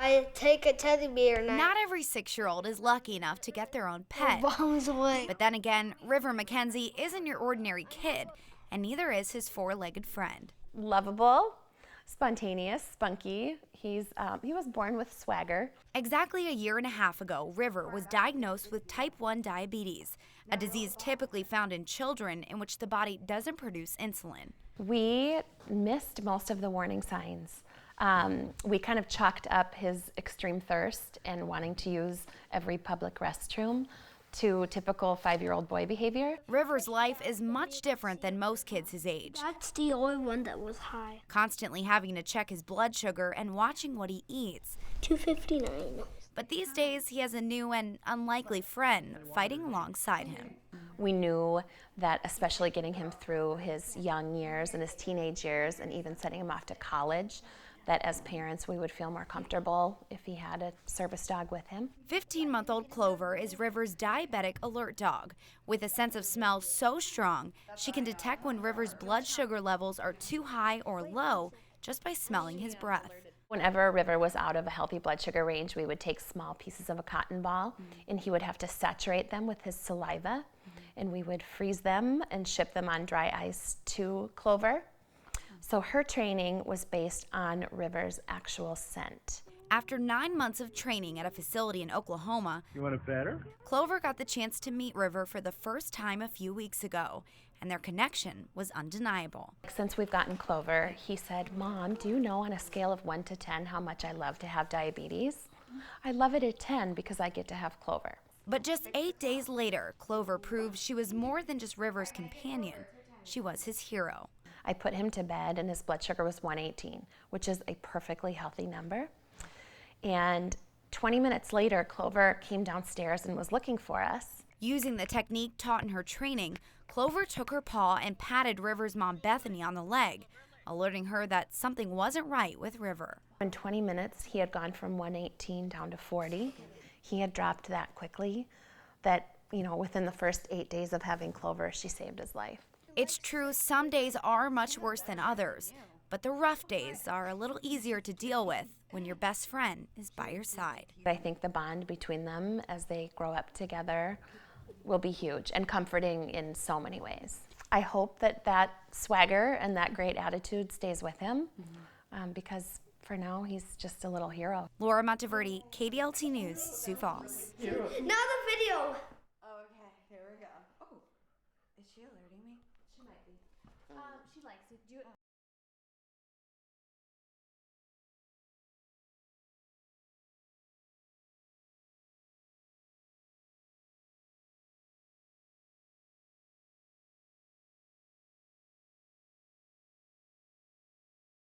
I take a teddy bear and Not every 6-year-old is lucky enough to get their own pet. bombs away. But then again, River Mackenzie isn't your ordinary kid, and neither is his 4-legged friend. Lovable, spontaneous, spunky. He was born with swagger. Exactly a year and a half ago, River was diagnosed with type 1 diabetes, a disease typically found in children in which the body doesn't produce insulin. We missed most of the warning signs. We kind of chalked up his extreme thirst and wanting to use every public restroom to typical 5-year-old boy behavior. River's life is much different than most kids his age. That's the only one that was high. Constantly having to check his blood sugar and watching what he eats. 259. But these days, he has a new and unlikely friend fighting alongside him. We knew that especially getting him through his young years and his teenage years and even sending him off to college, that as parents we would feel more comfortable if he had a service dog with him. 15-month-old Clover is River's diabetic alert dog. With a sense of smell so strong, she can detect when River's blood sugar levels are too high or low just by smelling his breath. Whenever River was out of a healthy blood sugar range, we would take small pieces of a cotton ball and he would have to saturate them with his saliva, and we would freeze them and ship them on dry ice to Clover. So her training was based on River's actual scent. After 9 months of training at a facility in Oklahoma, You want it better? Clover got the chance to meet River for the first time a few weeks ago, and their connection was undeniable. Since we've gotten Clover, he said, "Mom, do you know on a scale of 1 to 10 how much I love to have diabetes? I love it at 10 because I get to have Clover." But just 8 days later, Clover proved she was more than just River's companion. She was his hero. I put him to bed and his blood sugar was 118, which is a perfectly healthy number. And 20 minutes later, Clover came downstairs and was looking for us. Using the technique taught in her training, Clover took her paw and patted River's mom Bethany on the leg, alerting her that something wasn't right with River. In 20 minutes, he had gone from 118 down to 40. He had dropped that quickly that, within the first 8 days of having Clover, she saved his life. It's true some days are much worse than others, but the rough days are a little easier to deal with when your best friend is by your side. I think the bond between them as they grow up together will be huge and comforting in so many ways. I hope that swagger and that great attitude stays with him because for now he's just a little hero. Laura Monteverde, KDLT News, Sioux Falls. Now the video.